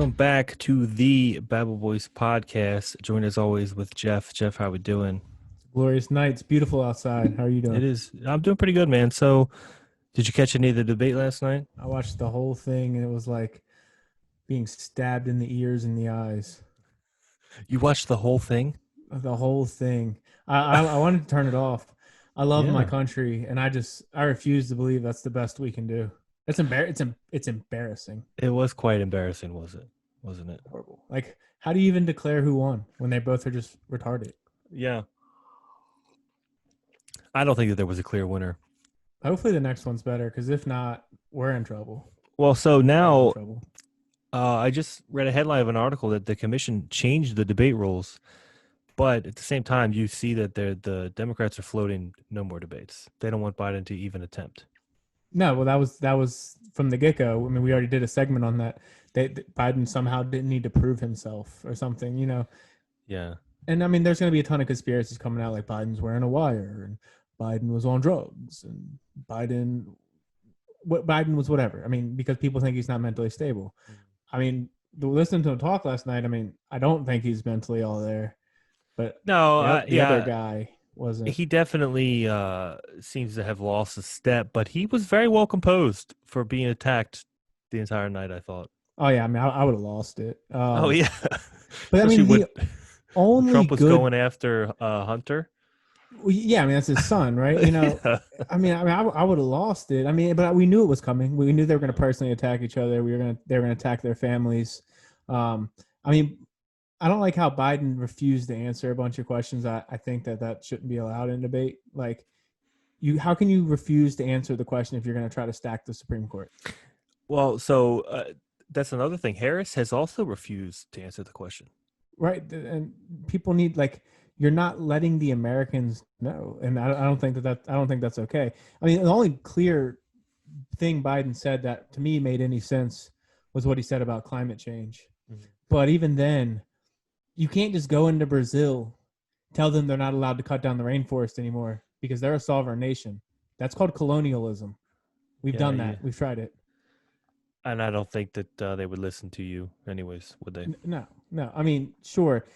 Welcome back to the Babel Boys podcast. Joined as always with Jeff. Jeff, how we doing? Glorious night. It's beautiful outside. How are you It doing? is. I'm doing pretty good, man. So, did you catch any of the debate last night? I watched the whole thing and it was like being stabbed in the ears and the eyes. You watched the whole thing? The whole thing. I wanted to turn it off. I love my Yeah. country and I refuse to believe that's the best we can do. It's embarrassing. It was quite embarrassing, was it? Wasn't it? Horrible. Like, how do you even declare who won when they both are just retarded? Yeah. I don't think that there was a clear winner. Hopefully the next one's better because if not, we're in trouble. Well, so We're all in now trouble. I just read a headline of an article that the commission changed the debate rules, but at the same time, you see that the Democrats are floating no more debates. They don't want Biden to even attempt. No, well, that was from the get go. I mean, we already did a segment on that. Biden somehow didn't need to prove himself or something. Yeah. And I mean, there's going to be a ton of conspiracies coming out, like Biden's wearing a wire and Biden was on drugs and Biden was whatever. I mean, because people think he's not mentally stable. I mean, listening to him talk last night, I mean, I don't think he's mentally all there, but No, the other yeah, guy wasn't. he definitely seems to have lost a step, but he was very well composed for being attacked the entire night, I thought. Oh yeah, I mean, I would have lost it. Oh yeah, But I especially mean, when the only Trump was good. going after Hunter. Well, yeah, I mean that's his son, right? You know, Yeah. I would have lost it. I mean, but we knew it was coming. We knew they were going to personally attack each other. They were going to attack their families. I mean, I don't like how Biden refused to answer a bunch of questions. I think that shouldn't be allowed in debate. Like, how can you refuse to answer the question if you're going to try to stack the Supreme Court? Well, so that's another thing. Harris has also refused to answer the question. Right, and people need, like, you're not letting the Americans know, and I don't think I don't think that's okay. I mean, the only clear thing Biden said that to me made any sense was what he said about climate change. Mhm. But even then, you can't just go into Brazil, tell them they're not allowed to cut down the rainforest anymore because they're a sovereign nation. That's called colonialism. We've Yeah, done yeah, that. We've tried it. and I don't think that they would listen to you, anyways, would they? No, no. I mean, sure.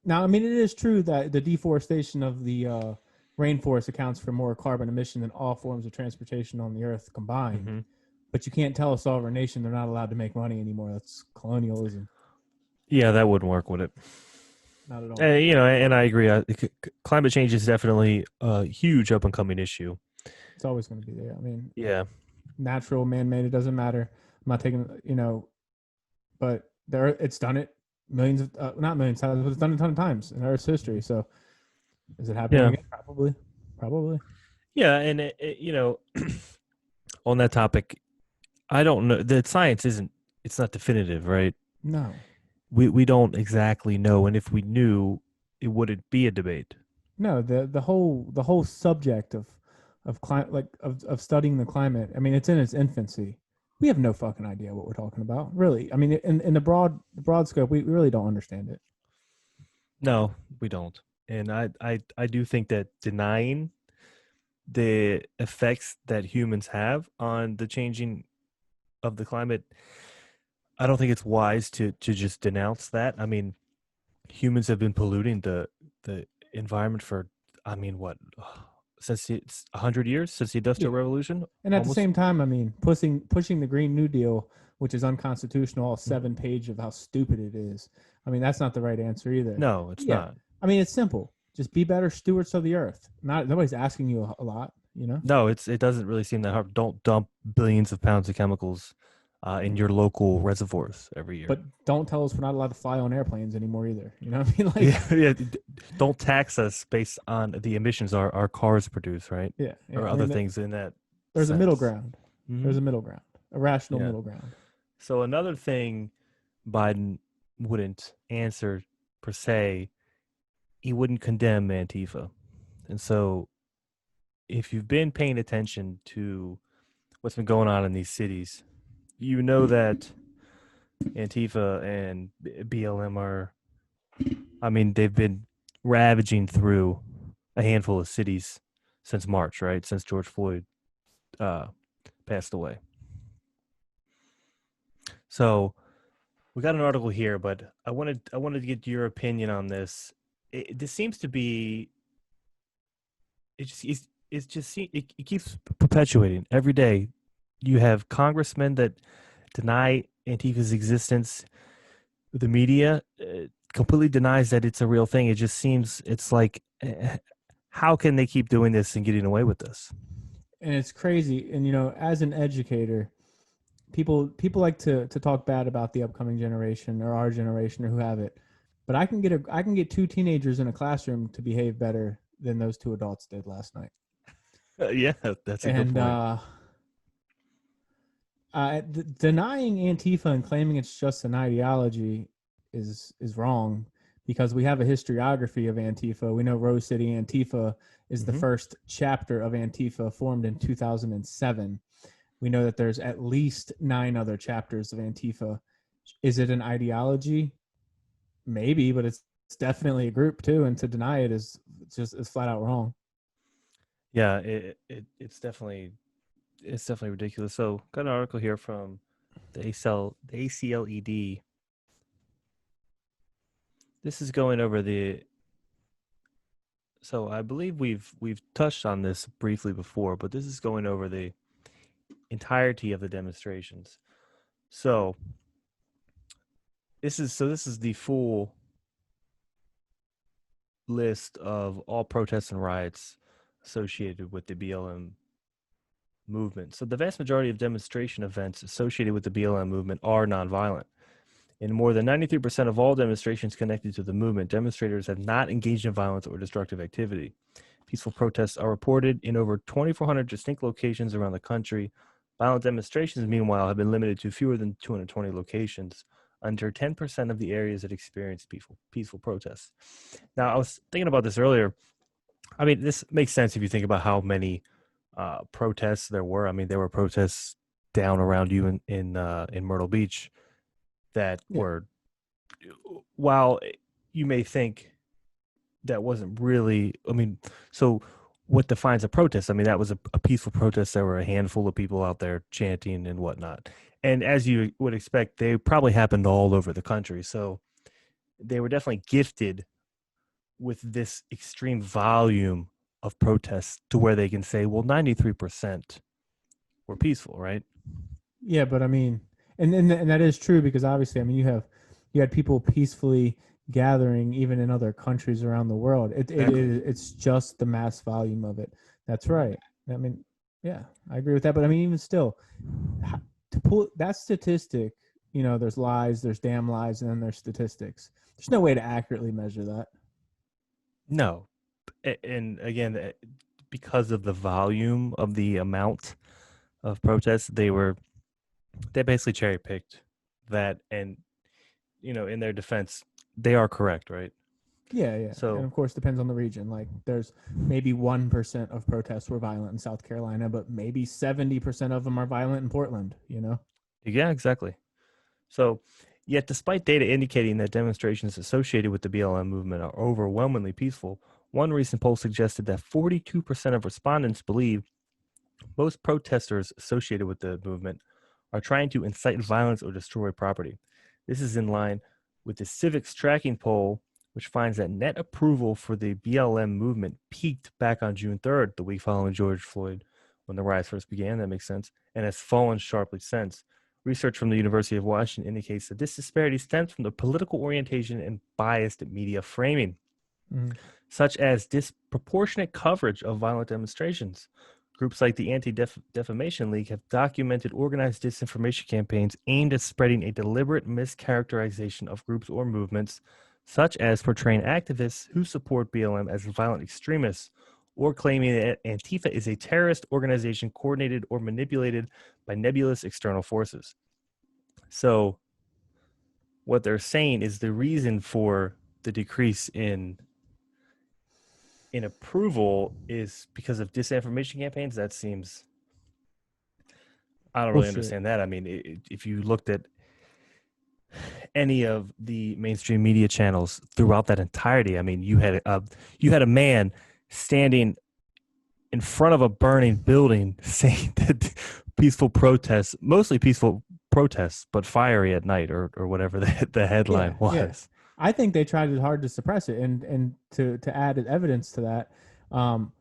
I mean, it is true that the deforestation of the rainforest accounts for more carbon emission than all forms of transportation on the earth combined. Hmm. But you can't tell a sovereign nation they're not allowed to make money anymore. That's colonialism. Yeah, that wouldn't work, would it? Not at all. And I agree. Climate change is definitely a huge up and coming issue. It's always going to be there. I mean, Yeah, natural, man-made, it doesn't matter. I'm not taking. But it's done it millions of, not millions of times, but it's done a ton of times in Earth's history. So is it happening yeah, again? Probably. Probably. yeah. And on that topic, I don't know. The science isn't. It's not definitive, right? No. We don't exactly know, and if we knew, it wouldn't be a debate. No, the whole subject of climate, like of studying the climate. I mean, it's in its infancy. We have no fucking idea what we're talking about, really. I mean, in the broad scope, we really don't understand it. No, we don't. And I do think that denying the effects that humans have on the changing of the climate, I don't think it's wise to just denounce that. I mean, humans have been polluting the environment for, I mean, what, since it's 100 years since the Yeah, Industrial Revolution, and at the almost. same time, I mean, pushing the Green New Deal, which is unconstitutional, all Mhm. 7 page of how stupid it is. I mean, that's not the right answer either. No, it's Yeah, not. I mean, it's simple. Just be better stewards of the earth. Not nobody's asking you a lot. No, it doesn't really seem that hard. Don't dump billions of pounds of chemicals in your local reservoirs every year. But don't tell us we're not allowed to fly on airplanes anymore either. You know what I mean? Yeah, Like, yeah. Don't tax us based on the emissions our cars produce, right? yeah, yeah. Or I other mean, things in that there's a middle sense. ground. Hmm. There's a middle ground, a rational Yeah. middle ground. So another thing Biden wouldn't answer per se, he wouldn't condemn Antifa. And so if you've been paying attention to what's been going on in these cities, you know that Antifa and BLM are, I mean, they've been ravaging through a handful of cities since March, right? Since George Floyd uh, passed away. So we got an article here, but I wanted to get your opinion on this. This seems to be it's just it keeps perpetuating every day. You have congressmen that deny Antifa's existence. The media completely denies that it's a real thing. It just seems it's like, how can they keep doing this and getting away with this? And it's crazy. And as an educator, people like to talk bad about the upcoming generation or our generation or who have it. But I can get two teenagers in a classroom to behave better than those two adults did last night. Yeah, that's a good And point. denying Antifa and claiming it's just an ideology is wrong, because we have a historiography of Antifa. We know Rose City Antifa is the Hmm. first chapter of Antifa, formed in 2007. We know that there's at least 9 other chapters of Antifa. Is it an ideology? Maybe, but it's definitely a group too. And to deny it is flat out wrong. Yeah, it's definitely ridiculous. So, got an article here from the ACLED. This is going over the. So I believe we've touched on this briefly before, but this is going over the entirety of the demonstrations. So this is the full list of all protests and riots associated with the BLM movement. So the vast majority of demonstration events associated with the BLM movement are nonviolent. In more than 93% of all demonstrations connected to the movement, demonstrators have not engaged in violence or destructive activity. Peaceful protests are reported in over 2,400 distinct locations around the country. Violent demonstrations, meanwhile, have been limited to fewer than 220 locations, under 10% of the areas that experience peaceful protests. Now, I was thinking about this earlier. I mean, this makes sense if you think about how many protests there were. I mean, there were protests down around you in Myrtle Beach that Yeah. were, while you may think that wasn't really, I mean, so what defines a protest? I mean, that was a peaceful protest. There were a handful of people out there chanting and whatnot. And as you would expect, they probably happened all over the country. So they were definitely gifted with this extreme volume of protests to where they can say, well, 93% were peaceful, right? Yeah, but I mean, and that is true, because obviously, I mean, you had people peacefully gathering even in other countries around the world. Exactly. It's just the mass volume of it. That's right. I mean, yeah, I agree with that. But I mean, even still, to pull that statistic, there's lies, there's damn lies, and then there's statistics. There's no way to accurately measure that. No. And again, because of the volume of the amount of protests, they basically cherry picked that. And in their defense, they are correct, right? Yeah, yeah, and So of course, depends on the region. Like, there's maybe 1% of protests were violent in South Carolina, but maybe 70% of them are violent in Portland. yeah, exactly. So yet, despite data indicating that demonstrations associated with the BLM movement are overwhelmingly peaceful, one recent poll suggested that 42% of respondents believe most protesters associated with the movement are trying to incite violence or destroy property. This is in line with the Civics Tracking poll, which finds that net approval for the BLM movement peaked back on June 3rd, the week following George Floyd, when the riots first began. That makes sense, and has fallen sharply since. Research from the University of Washington indicates that this disparity stems from the political orientation and biased media framing, Mm-hmm. such as disproportionate coverage of violent demonstrations. Groups like the Anti Defamation League have documented organized disinformation campaigns aimed at spreading a deliberate mischaracterization of groups or movements, such as portraying activists who support BLM as violent extremists, or claiming that Antifa is a terrorist organization coordinated or manipulated by nebulous external forces. So, what they're saying is the reason for the decrease in approval is because of disinformation campaigns. That seems, I don't really Bullshit. understand that. I mean, if you looked at any of the mainstream media channels throughout that entirety, I mean, you had a man standing in front of a burning building saying that peaceful protests, mostly peaceful protests, but fiery at night, or whatever the headline Yeah, yeah. was. I think they tried hard to suppress it, and to add evidence to that, um,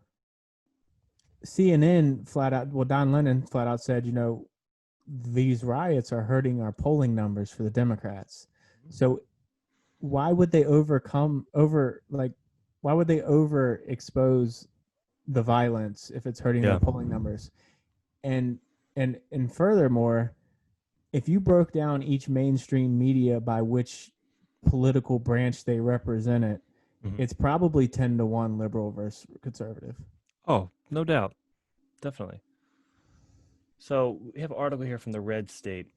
CNN flat out, well, Don Lennon flat out said, these riots are hurting our polling numbers for the Democrats. So why would they why would they overexpose the violence if it's hurting their Yeah. polling numbers? And and furthermore, if you broke down each mainstream media by which political branch they represented, Mhm. it's probably 10-1 liberal versus conservative. Oh, no doubt. Definitely. So we have an article here from the Red State.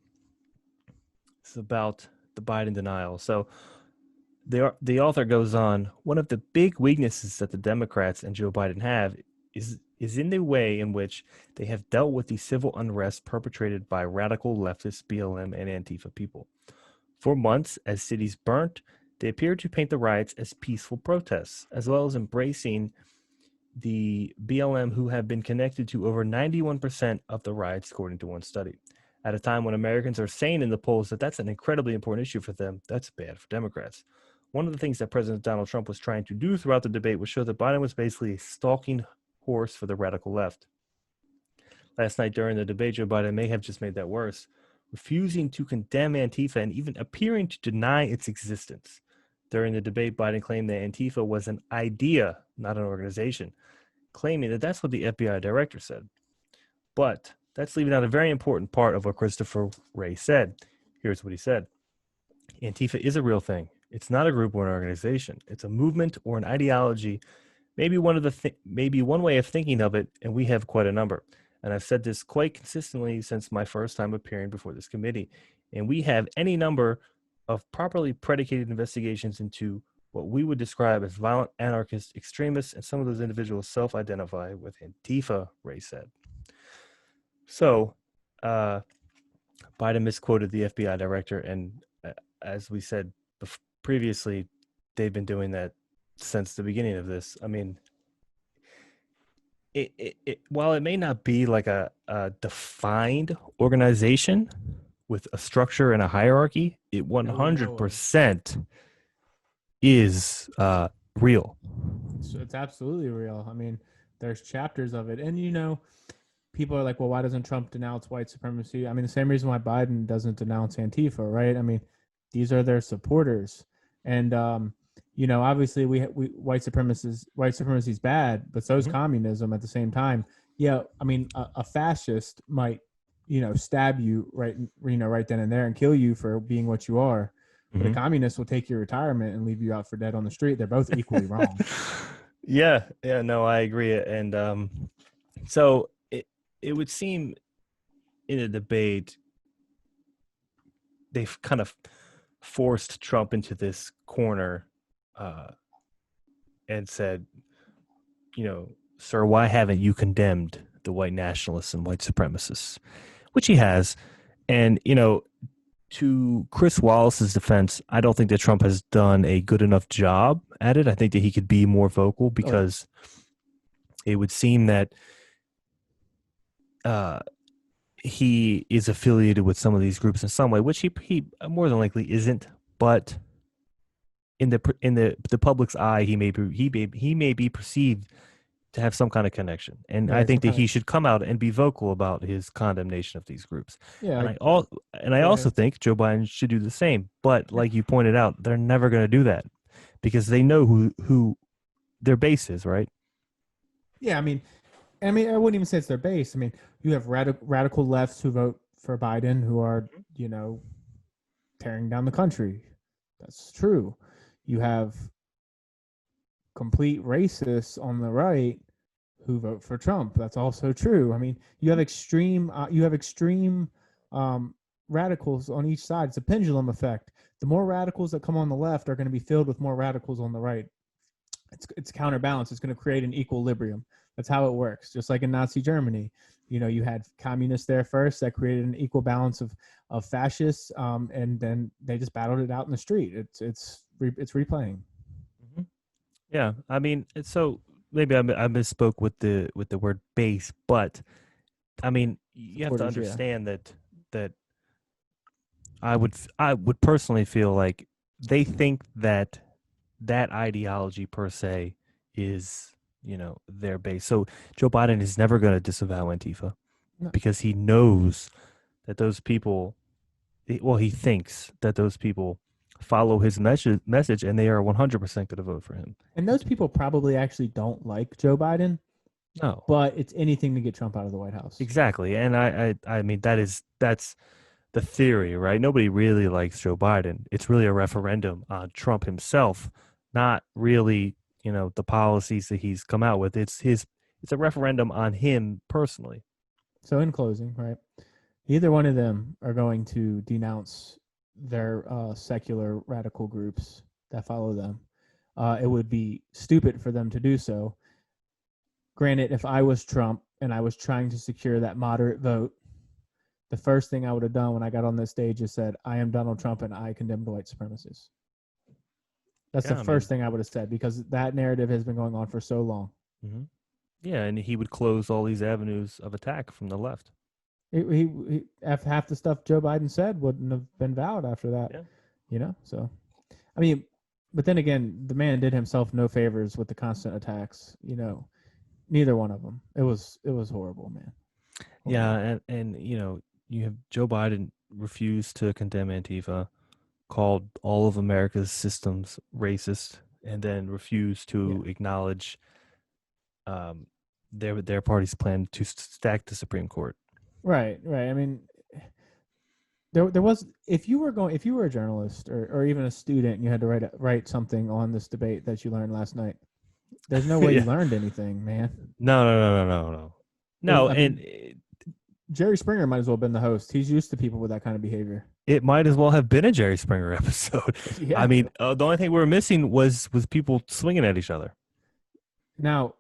It's about the Biden denial. So the author goes on, one of the big weaknesses that the Democrats and Joe Biden have is in the way in which they have dealt with the civil unrest perpetrated by radical leftist BLM and Antifa people. For months, as cities burnt, they appeared to paint the riots as peaceful protests, as well as embracing the BLM, who have been connected to over 91% of the riots, according to one study. At a time when Americans are saying in the polls that that's an incredibly important issue for them, that's bad for Democrats. One of the things that President Donald Trump was trying to do throughout the debate was show that Biden was basically a stalking horse for the radical left. Last night during the debate, Joe Biden may have just made that worse, refusing to condemn Antifa and even appearing to deny its existence. During the debate, Biden claimed that Antifa was an idea, not an organization, claiming that that's what the FBI director said. But that's leaving out a very important part of what Christopher Wray said. Here's what he said. Antifa is a real thing. It's not a group or an organization. It's a movement or an ideology, maybe maybe one way of thinking of it, and we have quite a number. And I've said this quite consistently since my first time appearing before this committee. And we have any number of properly predicated investigations into what we would describe as violent anarchist extremists, and some of those individuals self-identify with Antifa, Ray said. So, Biden misquoted the FBI director, and as we said previously, they've been doing that since the beginning of this. I mean, while it may not be like a defined organization with a structure and a hierarchy, it That we know of. 100% is real. It's absolutely real. I mean, there's chapters of it. And, people are like, well, why doesn't Trump denounce white supremacy? I mean, the same reason why Biden doesn't denounce Antifa, right? I mean, these are their supporters. And, obviously white supremacy is bad, but so is communism at the same time. Yeah. I mean, a fascist might, stab you right then and there and kill you for being what you are. But a communist will take your retirement and leave you out for dead on the street. They're both equally wrong. Yeah, no, I agree. And so it would seem in a debate they've kind of forced Trump into this corner and said, sir, why haven't you condemned the white nationalists and white supremacists? Which he has. And, to Chris Wallace's defense, I don't think that Trump has done a good enough job at it. I think that he could be more vocal, because it would seem that he is affiliated with some of these groups in some way, which he more than likely isn't. But in the public's eye, he may be perceived to have some kind of connection, and I think that he should come out and be vocal about his condemnation of these groups. Yeah. And I also think Joe Biden should do the same. But like you pointed out, they're never going to do that because they know who their base is, right? Yeah. I mean, I wouldn't even say it's their base. I mean, you have radical lefts who vote for Biden who are, tearing down the country. That's true. You have complete racists on the right who vote for Trump. That's also true. I mean, you have extreme radicals on each side. It's a pendulum effect. The more radicals that come on the left are going to be filled with more radicals on the right. It's counterbalance. It's going to create an equilibrium. That's how it works. Just like in Nazi Germany, you had communists there first that created an equal balance of fascists, and then they just battled it out in the street. It's replaying. Yeah, I mean, so maybe I misspoke with the word base, but I mean, you have to understand that I would personally feel like they think that that ideology per se is, their base. So Joe Biden is never going to disavow Antifa No. because he knows that those people, well, he thinks that those people follow his message and they are 100% going to vote for him. And those people probably actually don't like Joe Biden, No, but it's anything to get Trump out of the White House. exactly. And I mean, that's the theory, right? Nobody really likes Joe Biden. It's really a referendum on Trump himself, not really, the policies that he's come out with. It's a referendum on him personally. So in closing, right, either one of them are going to denounce their secular radical groups that follow them. It would be stupid for them to do so. Granted, if I was Trump and I was trying to secure that moderate vote, the first thing I would have done when I got on this stage is said, I am Donald Trump and I condemn white supremacists. That's the Yeah, I mean, first thing I would have said because that narrative has been going on for so long. mhm. Yeah, and he would close all these avenues of attack from the left. Half the stuff Joe Biden said wouldn't have been valid after that, Yeah. So, I mean, but then again, the man did himself no favors with the constant attacks. Neither one of them. It was horrible, man. Horrible. Yeah, and you have Joe Biden refused to condemn Antifa, called all of America's systems racist, and then refused to acknowledge their party's plan to stack the Supreme Court. Right. I mean, there was if you were a journalist or even a student, and you had to write something on this debate that you learned last night. There's no way you Yeah. learned anything, man. No. No, I and mean, Jerry Springer might as well have been the host. He's used to people with that kind of behavior. it might as well have been a Jerry Springer episode. Yeah. I mean, the only thing we were missing was people swinging at each other. Now,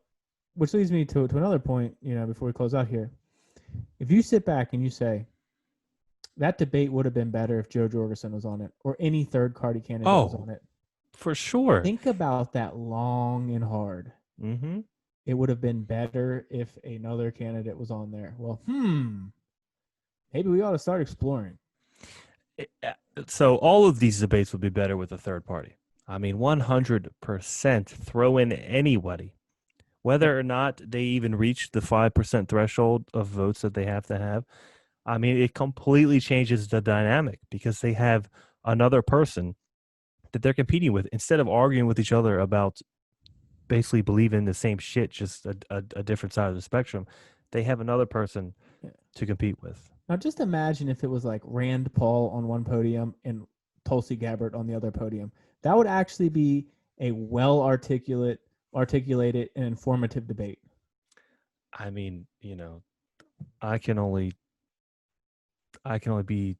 which leads me to another point, before we close out here. If you sit back and you say, that debate would have been better if Joe Jorgensen was on it or any third party candidate was on it. For sure. Think about that long and hard. Mm-hmm. It would have been better if another candidate was on there. Well, maybe we ought to start exploring. So all of these debates would be better with a third party. I mean, 100% throw in anybody, whether or not they even reach the 5% threshold of votes that they have to have. I mean, it completely changes the dynamic because they have another person that they're competing with instead of arguing with each other about basically believing the same shit, just a different side of the spectrum. They have another person to compete with. Now, just imagine if it was like Rand Paul on one podium and Tulsi Gabbard on the other podium. That would actually be a articulated, and informative debate. I mean, I can only be,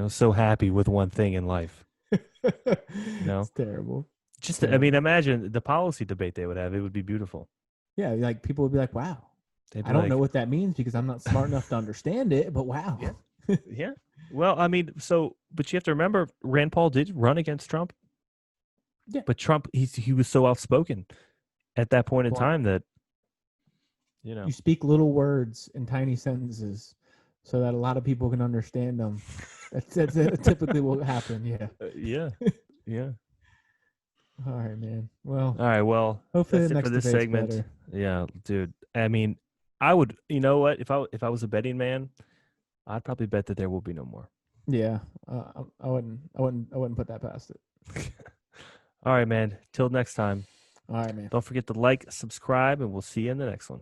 so happy with one thing in life. It's terrible. Just, I mean, imagine the policy debate they would have. It would be beautiful. Yeah, like people would be like, wow. I don't know what that means because I'm not smart enough to understand it, but wow. Yeah. Yeah. Well, I mean, but you have to remember, Rand Paul did run against Trump. Yeah. But Trump, he was so outspoken at that point in time that, you speak little words in tiny sentences so that a lot of people can understand them. That's typically what happen. Yeah. Yeah. All right, man. Well. All right. Well, hopefully that's the it next for this debate's segment. better. Yeah, dude. I mean, I would. You know what? If I was a betting man, I'd probably bet that there will be no more. Yeah. I wouldn't put that past it. All right, man. Till next time. All right, man. Don't forget to like, subscribe, and we'll see you in the next one.